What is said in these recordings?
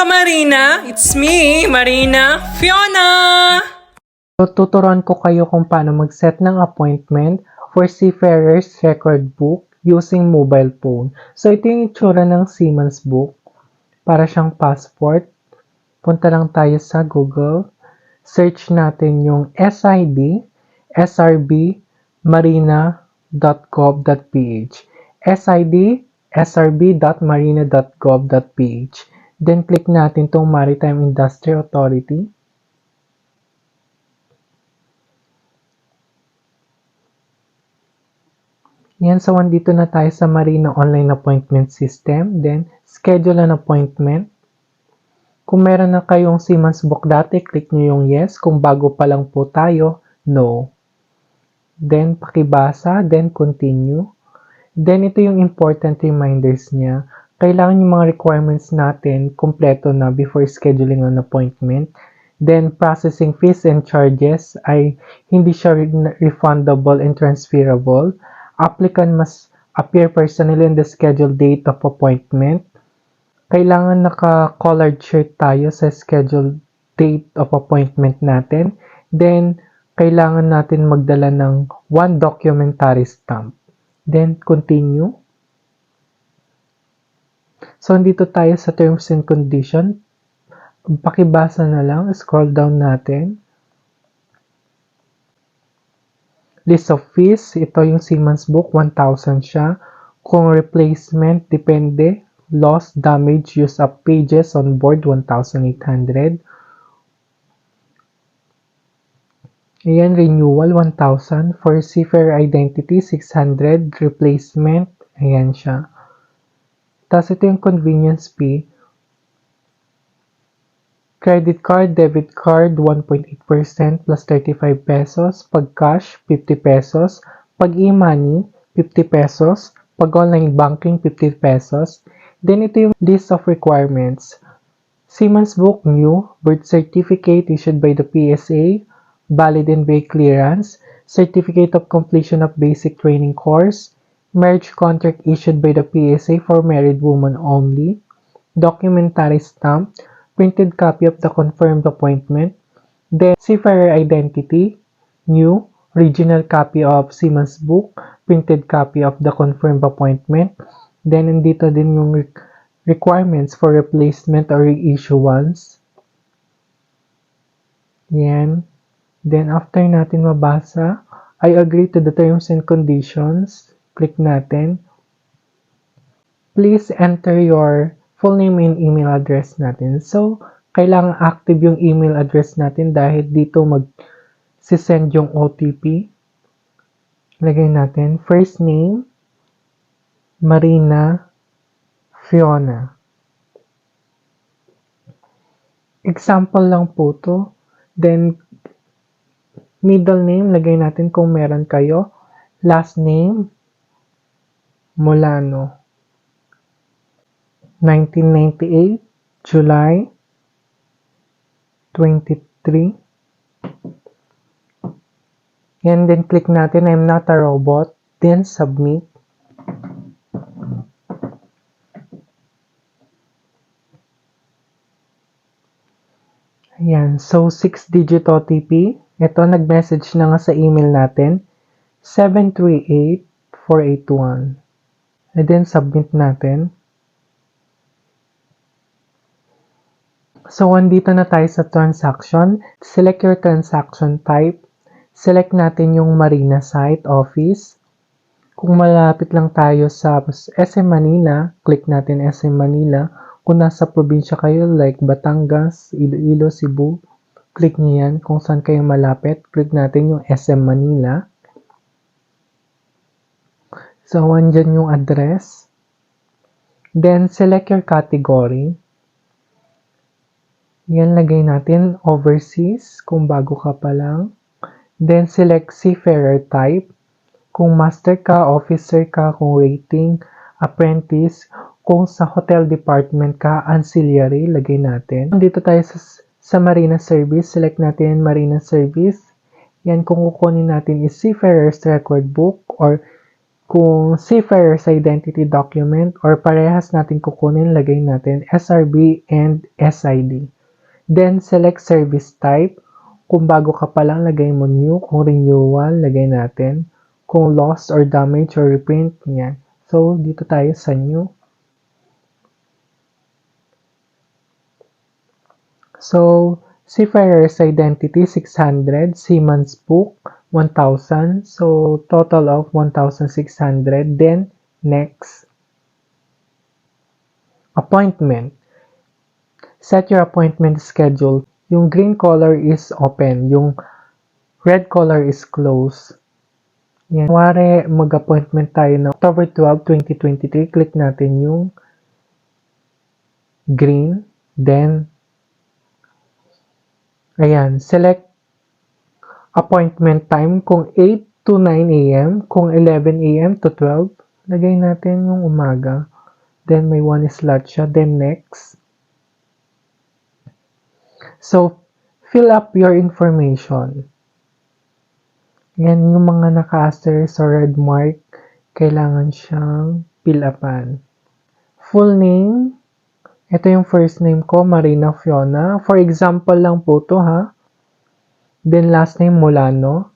Marina! It's me, Marina Fiona! Tuturuan ko kayo kung paano mag-set ng appointment for Seafarer's Record Book using mobile phone. So, ito yung itsura ng Seaman's Book. Para siyang passport. Punta lang tayo sa Google. Search natin yung SID, SRB, marina.gov.ph. SID, srb.marina.gov.ph. Then, click natin itong Maritime Industry Authority. Yan, so andito na tayo sa Marina Online Appointment System. Then, schedule an appointment. Kung meron na kayong Seaman's Book dati, click nyo yung yes. Kung bago pa lang po tayo, no. Then, pakibasa. Then, continue. Then, ito yung important reminders niya. Kailangan yung mga requirements natin kompleto na before scheduling an appointment. Then, processing fees and charges ay hindi siya refundable and transferable. Applicant must appear personally on the scheduled date of appointment. Kailangan naka-collared shirt tayo sa scheduled date of appointment natin. Then, kailangan natin magdala ng 1 documentary stamp. Then, continue. So, andito tayo sa terms and condition. Pakibasa na lang. Scroll down natin. List of fees. Ito yung Seaman's Book. 1,000 siya. Kung replacement, depende. Loss, damage, use up pages on board, 1,800. Ayan, renewal, 1,000. For seafarer identity, 600. Replacement, ayan siya. Tapos ito yung convenience fee. Credit card, debit card, 1.8% plus 35 pesos. Pag cash, 50 pesos. Pag e-money, 50 pesos. Pag online banking, 50 pesos. Then ito yung list of requirements. Seaman's Book new, birth certificate issued by the PSA, valid and bay clearance, certificate of completion of basic training course, marriage contract issued by the PSA for married women only, documentary stamp, printed copy of the confirmed appointment, then seafarer identity, new, original copy of Seaman's Book, printed copy of the confirmed appointment, then nandito din yung requirements for replacement or reissuance. Yan. Then after natin mabasa, I agree to the terms and conditions. Click natin. Please enter your full name and email address natin. So, kailangan active yung email address natin dahil dito mag-send yung OTP. Lagay natin first name, Marina Fiona. Example lang po to. Then, middle name, lagay natin kung meron kayo. Last name, Molano. 1998, July 23. And then click natin, I'm not a robot. Then submit. Ayan. So, 6-digit OTP. Ito, nag-message na nga sa email natin. 738481. And then, submit natin. So, andito na tayo sa transaction. Select your transaction type. Select natin yung Marina site, office. Kung malapit lang tayo sa SM Manila, click natin SM Manila. Kung nasa probinsya kayo, like Batangas, Iloilo, Cebu, click nyo yan. Kung saan kayo malapit, click natin yung SM Manila. So, andyan yung address. Then, select your category. Yan, lagay natin overseas, kung bago ka pa lang. Then, select seafarer type. Kung master ka, officer ka, kung rating, apprentice, kung sa hotel department ka, ancillary, lagay natin. Dito tayo sa Marina Service, select natin Marina Service. Yan, kung kukunin natin is Seafarer's Record Book or Kung seafarer's identity document or parehas natin kukunin, lagay natin SRB and SID. Then, select service type. Kung bago ka pa lang, lagay mo new. Kung renewal, lagay natin. Kung lost or damage or reprint, yan. So, dito tayo sa new. So, seafarer's identity, 600. Seaman's book, 1,000. So, total of 1,600. Then, next. Appointment. Set your appointment schedule. Yung green color is open. Yung red color is closed. Yan. Kuwari, mag-appointment tayo na October 12, 2023. Click natin yung green. Then, ayan, select appointment time kung 8 to 9 a.m., kung 11 a.m. to 12. Lagay natin yung umaga. Then, may one slot siya. Then, next. So, fill up your information. Yan yung mga naka-asterisk or red mark. Kailangan siyang fill upan. Full name. Ito yung first name ko, Marina Fiona. For example lang po to ha. Then last name, Molano.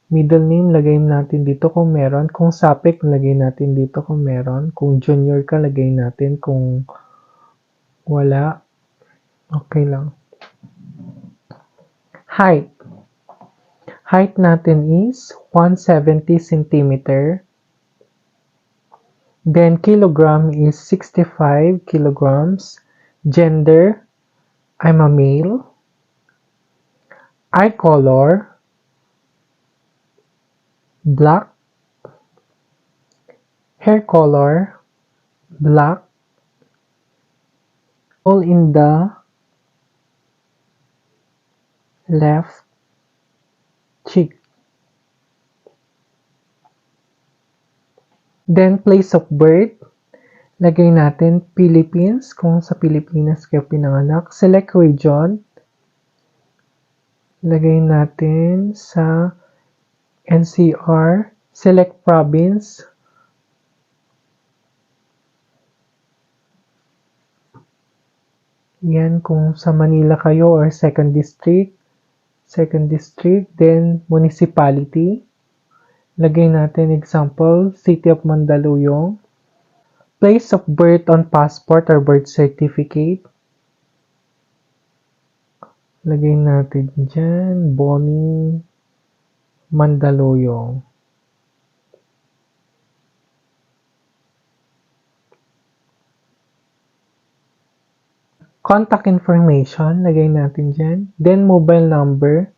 Middle name, lagay natin dito kung meron. Kung Sapik, lagay natin dito kung meron. Kung junior ka, lagay natin. Kung wala, okay lang. Height. Height natin is 170 centimeter. Then kilogram is 65 kilograms. Gender, I'm a male. Eye color, black. Hair color, black. All in the left cheek. Then place of birth, lagay natin Philippines, kung sa Pilipinas kayo pinanganak. Select region, lagay natin sa NCR. Select province, yan kung sa Manila kayo or second district. Then municipality, lagay natin example, City of Mandaluyong. Place of birth on passport or birth certificate, lagay natin dyan, Bonnie Mandaluyong. Contact information, lagay natin dyan. Then mobile number.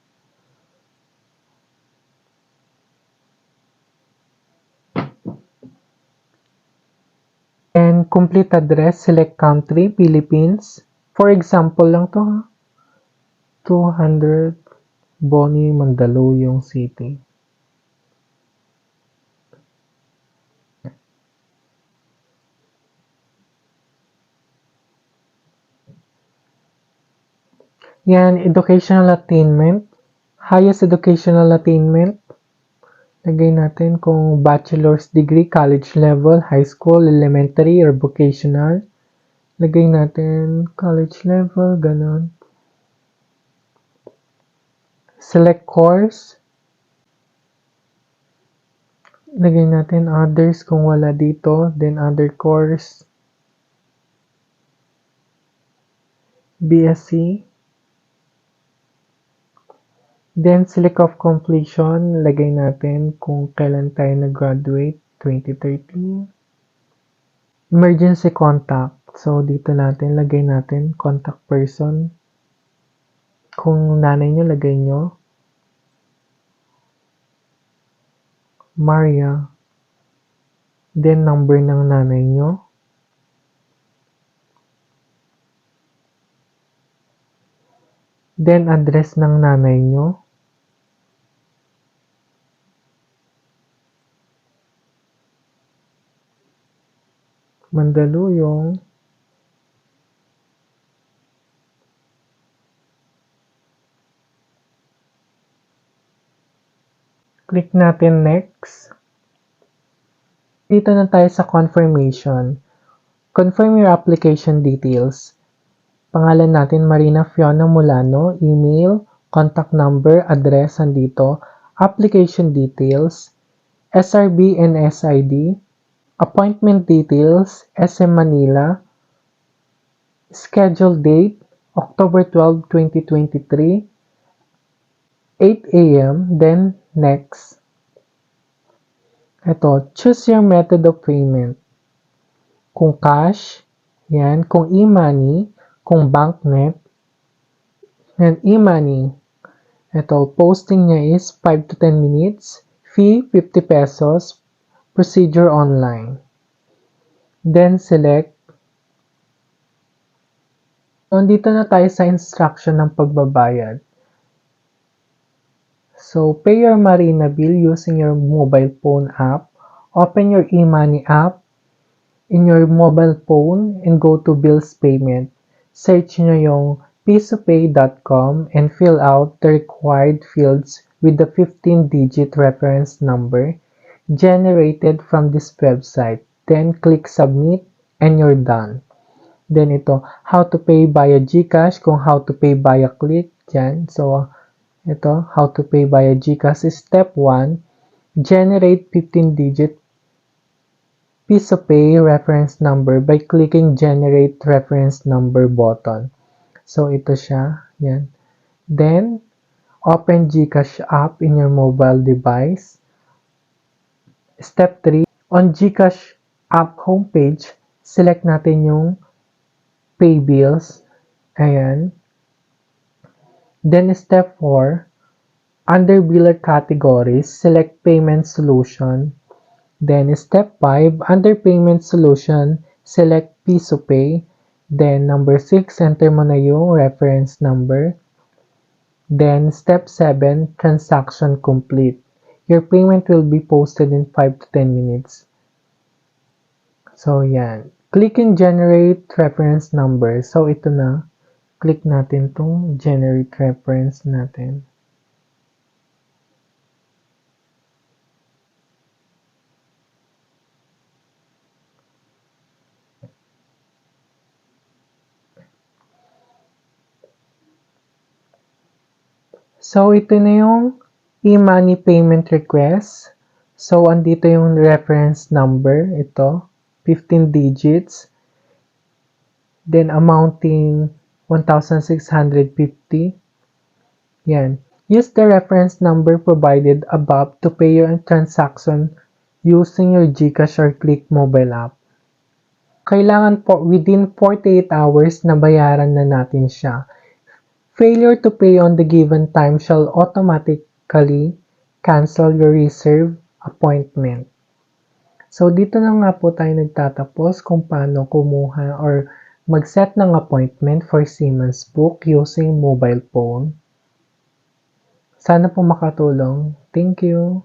And complete address, select country, Philippines. For example lang to ha. 200 Bonnie Mandaluyong City. Yan, educational attainment. Highest educational attainment. Lagay natin kung bachelor's degree, college level, high school, elementary, or vocational. Lagay natin college level, ganon. Select course. Lagay natin others kung wala dito. Then other course. BSc. Then select of completion. Lagay natin kung kailan tayo nag-graduate. 2013. Emergency contact. So, dito natin, lagay natin contact person. Kung nanay nyo, lagay nyo Maria. Then, number ng nanay nyo. Then, address ng nanay nyo. Mandaluyong. Click natin next. Dito na tayo sa confirmation. Confirm your application details. Pangalan natin, Marina Fiona Mulano, email, contact number, address, andito, application details, SRB and SID, appointment details, SM Manila, schedule date, October 12, 2023, 8 a.m., then next. Ito, choose your method of payment. Kung cash, yan. Kung e-money, kung banknet, yan, e-money. Ito, posting niya is 5 to 10 minutes. Fee, 50 pesos. Procedure online. Then, select. Nandito na tayo sa instruction ng pagbabayad. So, pay your Marina bill using your mobile phone app. Open your e-money app in your mobile phone and go to bills payment. Search nyo yung pisopay.com and fill out the required fields with the 15-digit reference number generated from this website. Then, click submit and you're done. Then, ito, how to pay via GCash, kung how to pay via click, dyan. So, ito, how to pay via GCash is step 1. Generate 15-digit Pisopay reference number by clicking Generate Reference Number button. So, ito siya. Yan. Then, open GCash app in your mobile device. Step 3, on GCash app homepage, select natin yung Pay Bills. Ayan. Then, step 4, under biller categories, select Payment Solution. Then, step 5, under Payment Solution, select Pisopay. Then, number 6, enter mo na yung reference number. Then, step 7, transaction complete. Your payment will be posted in 5 to 10 minutes. So, yan. Click in Generate Reference Number. So, ito na. Click natin itong Generate Reference natin. So, ito na yung e-money payment request. So, andito yung reference number. Ito, 15 digits. Then, amounting 1,650. Yan. Use the reference number provided above to pay your transaction using your GCash or Click mobile app. Kailangan po within 48 hours na bayaran na natin siya. Failure to pay on the given time shall automatically cancel your reserved appointment. So, dito na nga po tayo nagtatapos kung paano kumuha or mag-set ng appointment for Siemens Book using mobile phone. Sana po makatulong. Thank you.